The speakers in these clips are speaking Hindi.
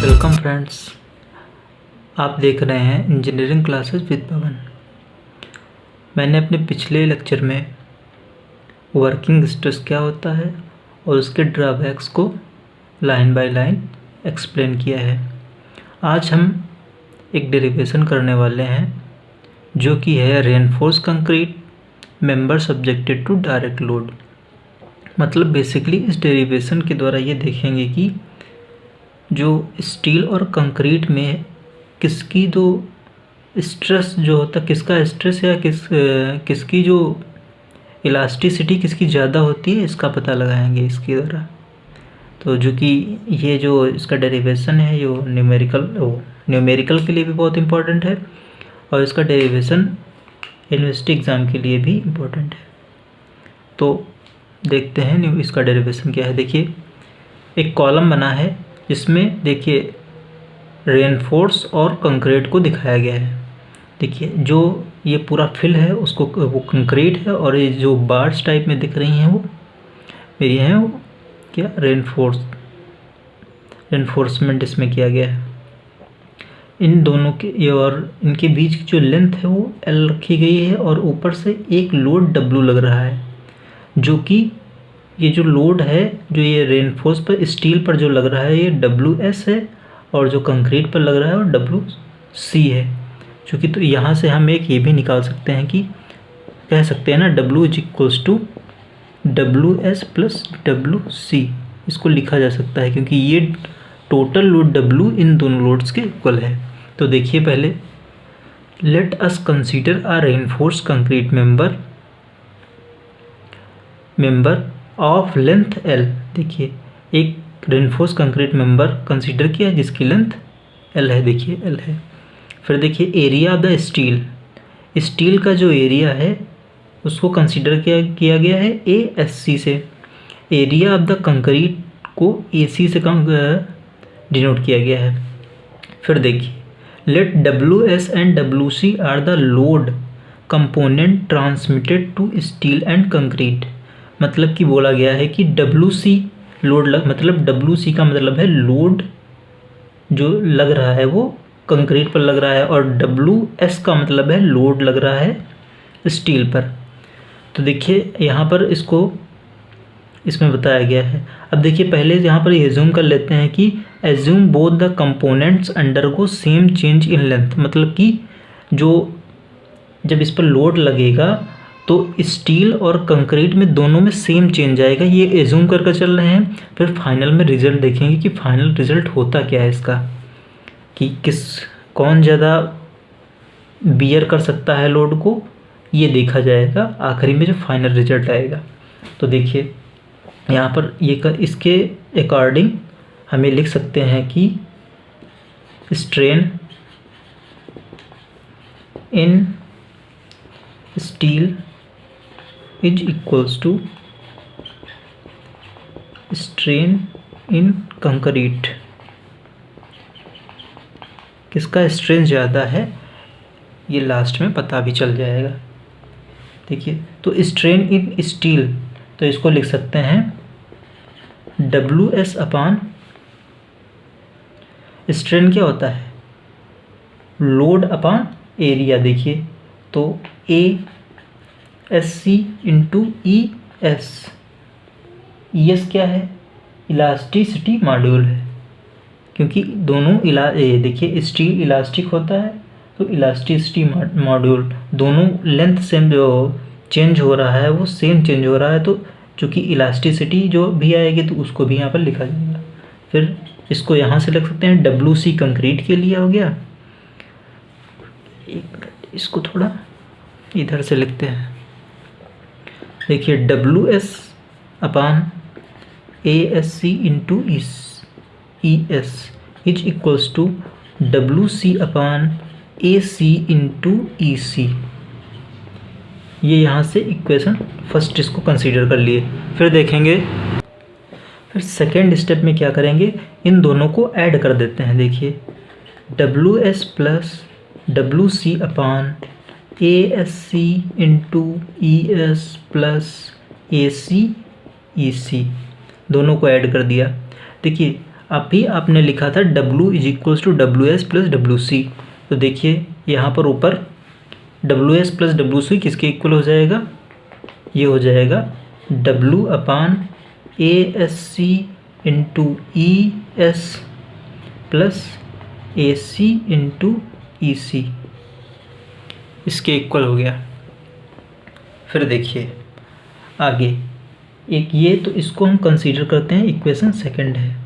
वेलकम फ्रेंड्स, आप देख रहे हैं इंजीनियरिंग क्लासेस विद पवन। मैंने अपने पिछले लेक्चर में वर्किंग स्ट्रेस क्या होता है और उसके ड्रॉबैक्स को लाइन बाय लाइन एक्सप्लेन किया है। आज हम एक डेरिवेशन करने वाले हैं जो कि है reinforce concrete member subjected to direct load. मतलब बेसिकली इस डेरिवेशन के द्वारा ये देखेंगे कि जो स्टील और कंक्रीट में किसकी जो स्ट्रेस जो होता है, किसका स्ट्रेस या किसकी जो इलास्टिसिटी किसकी ज़्यादा होती है, इसका पता लगाएंगे इसके द्वारा। तो जो कि ये जो इसका डेरिवेशन है ये न्यूमेरिकल के लिए भी बहुत इम्पोर्टेंट है और इसका डेरिवेशन यूनिवर्सिटी एग्ज़ाम के लिए भी इम्पोर्टेंट है। तो देखते हैं इसका डेरिवेशन क्या है। देखिए एक कॉलम बना है जिसमें देखिए रेनफोर्स और कंक्रीट को दिखाया गया है। देखिए जो ये पूरा फिल है उसको वो कंक्रीट है और ये जो बार्स टाइप में दिख रही हैं वो मेरी हैं वो क्या रेनफोर्समेंट इसमें किया गया है। इन दोनों के और इनके बीच की जो लेंथ है वो L रखी गई है और ऊपर से एक लोड W लग रहा है, जो कि ये जो लोड है जो ये रेनफोर्स पर स्टील पर जो लग रहा है ये WS है और जो कंक्रीट पर लग रहा है वो WC है। चूँकि तो यहाँ से हम एक ये भी निकाल सकते हैं कि कह सकते हैं ना W = WS + WC, इसको लिखा जा सकता है क्योंकि ये टोटल लोड W इन दोनों लोड्स के इक्वल है। तो देखिए पहले let us consider a reinforce concrete member of length L। देखिए एक रेनफोर्स कंक्रीट मेंबर कंसीडर किया जिसकी लेंथ L है। देखिए L है। फिर देखिए एरिया ऑफ द स्टील का जो एरिया है उसको कंसीडर किया गया है ASC से। एरिया ऑफ द कंक्रीट को AC से डिनोट किया गया है। फिर देखिए let WS and WC are the load component transmitted to steel and concrete. मतलब कि बोला गया है कि WC लोड मतलब WC का मतलब है लोड जो लग रहा है वो कंक्रीट पर लग रहा है और WS का मतलब है लोड लग रहा है स्टील पर। तो देखिए यहाँ पर इसमें बताया गया है। अब देखिए पहले यहाँ पर एज्यूम कर लेते हैं कि assume both the components undergo same change in length. मतलब कि जो जब इस पर लोड लगेगा तो स्टील और कंक्रीट में दोनों में सेम चेंज आएगा, ये एज्यूम करके चल रहे हैं। फिर फाइनल में रिजल्ट देखेंगे कि फाइनल रिजल्ट होता क्या है इसका, कि कौन ज़्यादा बियर कर सकता है लोड को, ये देखा जाएगा आखिरी में जो फाइनल रिजल्ट आएगा। तो देखिए यहाँ पर इसके अकॉर्डिंग हमें लिख सकते हैं कि strain in steel is equals to strain in concrete. किसका स्ट्रेन ज़्यादा है ये लास्ट में पता भी चल जाएगा। देखिए तो स्ट्रेन इन स्टील, तो इसको लिख सकते हैं WS अपान स्ट्रेन क्या होता है लोड अपान एरिया। देखिए तो ASC × ES। ES क्या है, इलास्टिसिटी मॉड्यूल है, क्योंकि दोनों देखिए स्टील इलास्टिक होता है तो इलास्टिसिटी मॉड्यूल दोनों लेंथ सेम जो चेंज हो रहा है वो सेम चेंज हो रहा है। तो चूँकि इलास्टिसिटी जो भी आएगी तो उसको भी यहाँ पर लिखा जाएगा। फिर इसको यहाँ से लिख सकते हैं WC कंक्रीट के लिए हो गया। इसको थोड़ा इधर से लिखते हैं। देखिए WS upon ASC × ES is equals to WC upon AC × EC। ये यहाँ से इक्वेशन फर्स्ट इसको कंसीडर कर लिए। फिर देखेंगे फिर सेकेंड स्टेप में क्या करेंगे, इन दोनों को ऐड कर देते हैं। देखिए WS + WC अपान ASC × ES + AC EC दोनों को ऐड कर दिया। देखिए अभी आपने लिखा था W is equals to WS plus WC। तो देखिए यहाँ पर ऊपर WS प्लस WC किसके इक्वल हो जाएगा, ये हो जाएगा W upon ASC into ES plus AC into EC, इसके इक्वल हो गया। फिर देखिए आगे एक ये, तो इसको हम कंसीडर करते हैं इक्वेशन सेकंड है।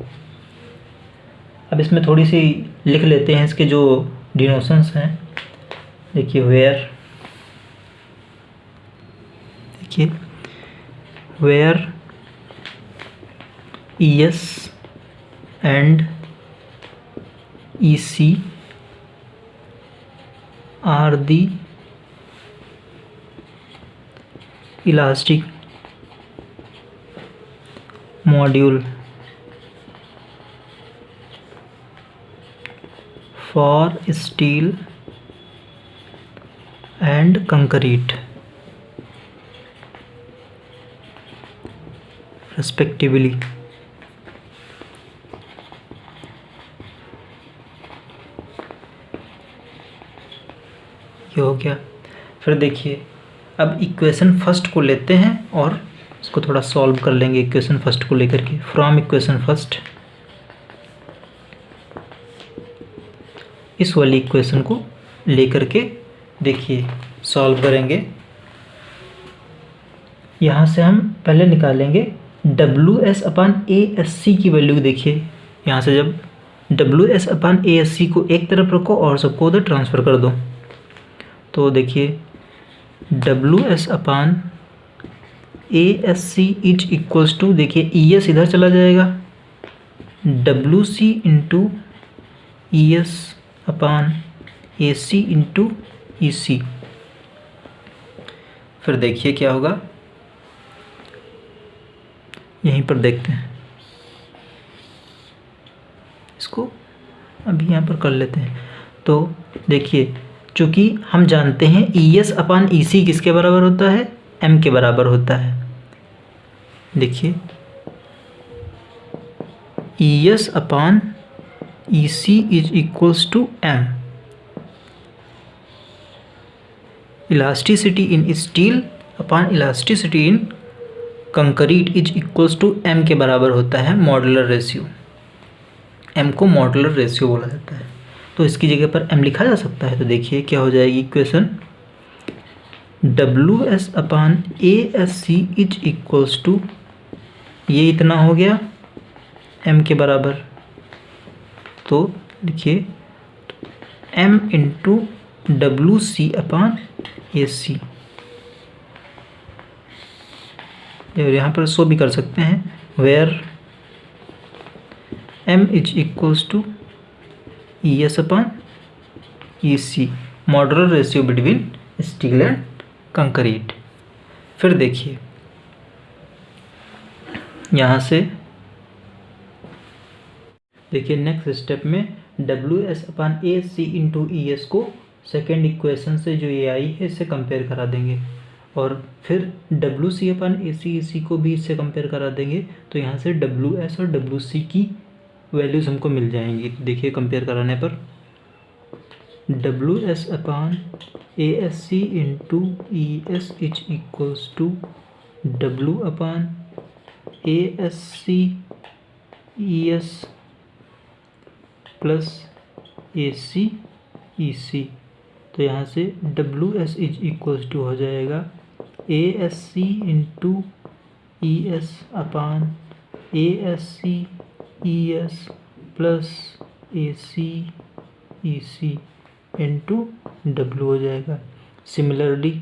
अब इसमें थोड़ी सी लिख लेते हैं इसके जो डिनोशंस हैं। देखिए where ES and EC are the elastic modulus for steel and concrete respectively. ये हो गया। फिर देखिए अब इक्वेशन फर्स्ट को लेते हैं और इसको थोड़ा सॉल्व कर लेंगे इक्वेशन फर्स्ट को लेकर के। फ्रॉम इक्वेशन फर्स्ट इस वाली इक्वेशन को लेकर के देखिए सॉल्व करेंगे। यहाँ से हम पहले निकालेंगे WS अपान ASC की वैल्यू। देखिए यहाँ से जब WS अपान ASC को एक तरफ रखो और सबको उधर ट्रांसफ़र कर दो, तो देखिए WS upon ASC is equals to, देखिए ES इधर चला जाएगा, WC into ES upon AC into EC। फिर देखिए क्या होगा, यहीं पर देखते हैं, इसको अभी यहाँ पर कर लेते हैं। तो देखिए चूँकि हम जानते हैं ES अपान EC किसके बराबर होता है, M के बराबर होता है। देखिए ES upon EC is equals to M। Elasticity in steel upon elasticity in concrete is equals to M के बराबर होता है मॉड्यूलर रेशियो। M को मॉड्यूलर रेशियो बोला जाता है, तो इसकी जगह पर M लिखा जा सकता है। तो देखिए क्या हो जाएगी equation, WS upon ASC is equals to, ये इतना हो गया M के बराबर। तो देखिए M into WC upon AC, यहाँ पर सो भी कर सकते हैं, where M is equals to ES upon EC, modular ratio between steel and concrete. फिर देखिए यहाँ से देखिए नेक्स्ट स्टेप में WS upon ASC into ES को सेकेंड इक्वेशन से जो ये आई है इससे कंपेयर करा देंगे, और फिर WC अपान AC को भी इससे कंपेयर करा देंगे। तो यहाँ से WS और WC की वैल्यूज़ हमको मिल जाएंगी। देखिए कंपेयर कराने पर WS upon ASC into ES is equals to W upon ASC ES plus AC EC। तो यहाँ से WS इज इक्वल्स टू हो जाएगा ASC into ES upon ASC ES plus AC EC into W हो जाएगा। Similarly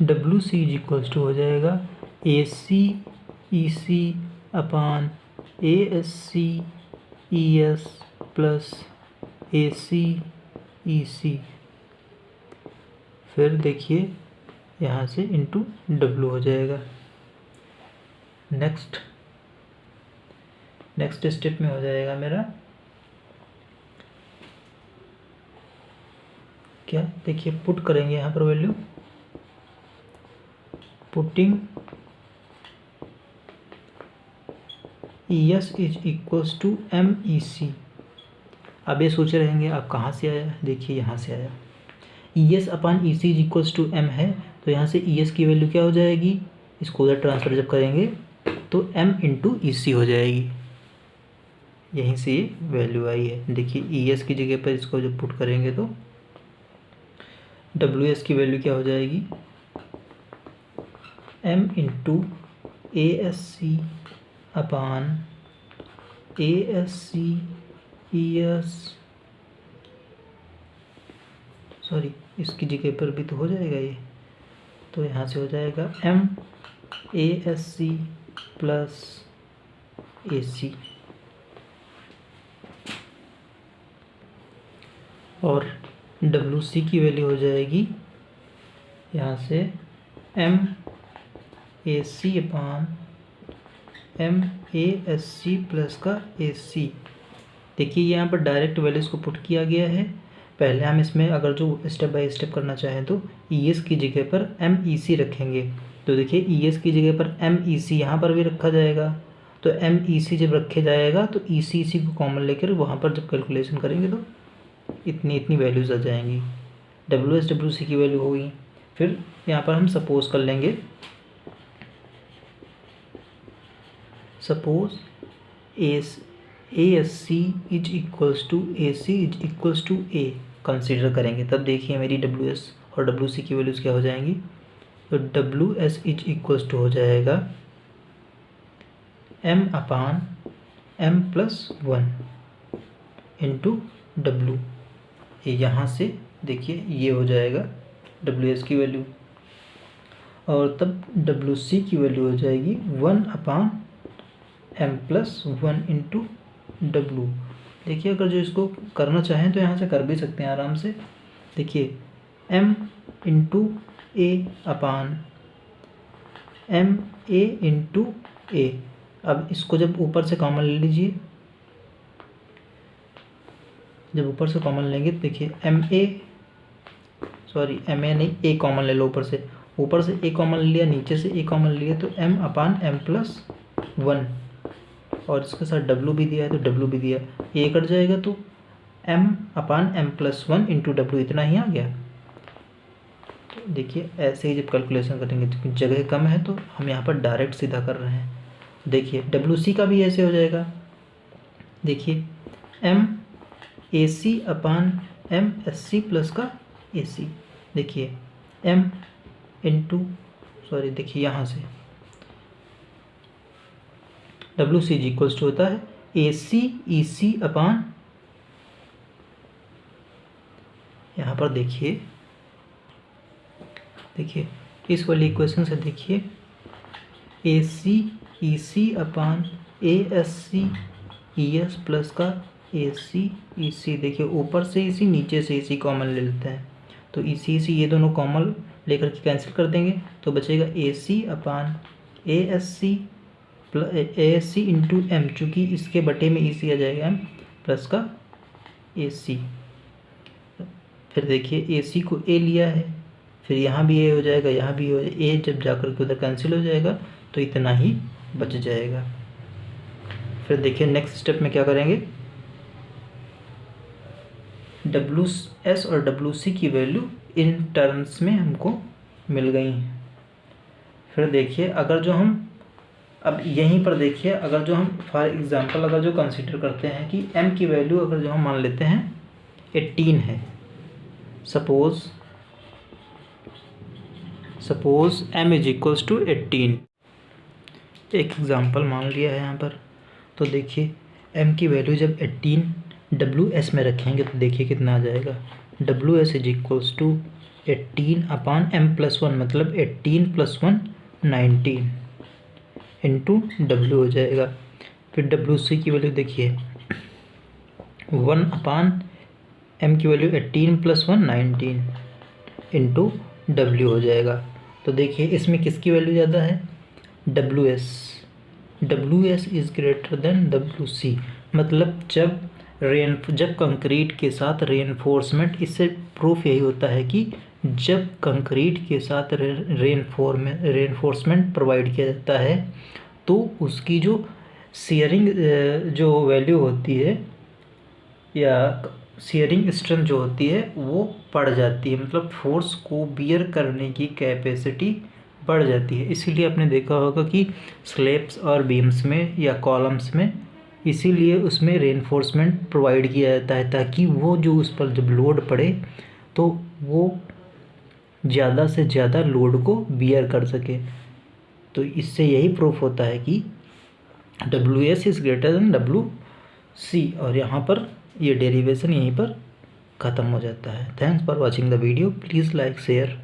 WC is equals to हो जाएगा AC EC upon ASC ES plus AC EC। फिर देखिए यहाँ से इंटू W हो जाएगा। नेक्स्ट स्टेप में हो जाएगा मेरा क्या, देखिए पुट करेंगे यहाँ पर value putting ES is equals to MEC। अब ये सोच रहेंगे आप कहाँ से आया, देखिए यहाँ से आया। ES upon EC is equals to M है, तो यहाँ से ES की वैल्यू क्या हो जाएगी, इसको उधर ट्रांसफर जब करेंगे तो M इंटू EC हो जाएगी। यहीं से ये वैल्यू आई है। देखिए ES की जगह पर इसको जब पुट करेंगे तो WS की वैल्यू क्या हो जाएगी, M इंटू ASC अपान ASC ES, सॉरी इसकी जगह पर भी तो हो जाएगा ये, तो यहाँ से हो जाएगा M ASC प्लस AC, और WC की वैल्यू हो जाएगी यहाँ से M AC अपान M ASC प्लस का AC। देखिए यहाँ पर डायरेक्ट वैल्यूज़ को पुट किया गया है। पहले हम इसमें अगर जो स्टेप बाय स्टेप करना चाहें तो ES की जगह पर MEC रखेंगे। तो देखिए ES की जगह पर MEC यहाँ पर भी रखा जाएगा, तो MEC जब रखे जाएगा तो EC को कॉमन लेकर वहाँ पर जब कैलकुलेशन करेंगे तो इतनी वैल्यूज़ आ जाएंगी। WS WC की वैल्यू होगी। फिर यहाँ पर हम सपोज कर लेंगे, suppose ASC is equals to AC is equals to A consider करेंगे, तब देखिए मेरी WS और WC की वैल्यूज़ क्या हो जाएंगी। तो WS इज इक्वल्स टू हो जाएगा M अपान M प्लस 1 इंटू W। यहाँ से देखिए ये हो जाएगा WS की वैल्यू, और तब WC की वैल्यू हो जाएगी 1 अपान M प्लस 1 इंटू W। देखिए अगर जो इसको करना चाहें तो यहाँ से कर भी सकते हैं आराम से। देखिए M into A upon M A into A। अब इसको जब ऊपर से कॉमन ले लीजिए, जब ऊपर से कॉमन लेंगे तो देखिए MA नहीं, A कॉमन ले लो ऊपर से A कॉमन लिया, नीचे से A कॉमन लिया, तो M अपान M प्लस 1, और इसके साथ W भी दिया है तो W भी दिया, ये कट जाएगा तो M अपान M प्लस 1 इंटू W, इतना ही आ गया। तो देखिए ऐसे ही जब कैलकुलेशन करेंगे तो जगह कम है तो हम यहाँ पर डायरेक्ट सीधा कर रहे हैं। देखिए WC का भी ऐसे हो जाएगा। देखिए M AC अपान M SC प्लस का AC। देखिए M इंटू देखिए यहाँ से WC इज इक्वल्स टू होता है AC EC अपान, यहाँ पर देखिए इस वाली इक्वेशन से देखिए AC EC upon ASC ES plus का AC EC। देखिए ऊपर से EC नीचे से EC कॉमन ले लेते हैं, तो EC ये दोनों कॉमन लेकर के कैंसिल कर देंगे तो बचेगा AC अपान ASC इंटू M, चूँकि इसके बटे में EC आ जाएगा M प्लस का AC। फिर देखिए AC को A लिया है, फिर यहाँ भी A हो जाएगा, यहाँ भी हो जाएगा, A जब जाकर के उधर कैंसिल हो जाएगा तो इतना ही बच जाएगा। फिर देखिए नेक्स्ट स्टेप में क्या करेंगे, WS और WC की वैल्यू इन टर्म्स में हमको मिल गई हैं। फिर देखिए अगर जो हम अब यहीं पर देखिए, अगर जो हम फॉर एग्जांपल अगर जो कंसीडर करते हैं कि M की वैल्यू अगर जो हम मान लेते हैं 18 है, suppose M is equals to 18, एक एग्जांपल मान लिया है यहाँ पर। तो देखिए M की वैल्यू जब 18 WS में रखेंगे तो देखिए कितना आ जाएगा, WS is equals to 18 upon M plus 1, मतलब 18 प्लस 1 19 इंटू W हो जाएगा। फिर WC की वैल्यू देखिए 1 अपान M की वैल्यू 18 प्लस 1 19 इंटू W हो जाएगा। तो देखिए इसमें किसकी वैल्यू ज़्यादा है, WS is greater than WC, मतलब जब कंक्रीट के साथ रेनफोर्समेंट, इससे प्रूफ यही होता है कि जब कंक्रीट के साथ रेनफोर्समेंट प्रोवाइड किया जाता है तो उसकी जो शियरिंग जो वैल्यू होती है या शियरिंग स्ट्रेंथ जो होती है वो बढ़ जाती है, मतलब फोर्स को बियर करने की कैपेसिटी बढ़ जाती है। इसीलिए आपने देखा होगा कि स्लैब्स और बीम्स में या कॉलम्स में इसीलिए उसमें रेनफोर्समेंट प्रोवाइड किया जाता है, ताकि वो जो उस पर जब लोड पड़े तो वो ज़्यादा से ज़्यादा लोड को बियर कर सके। तो इससे यही प्रूफ होता है कि WS is greater than WC, और यहाँ पर ये डेरिवेशन यहीं पर ख़त्म हो जाता है। Thanks for watching the video, please like share.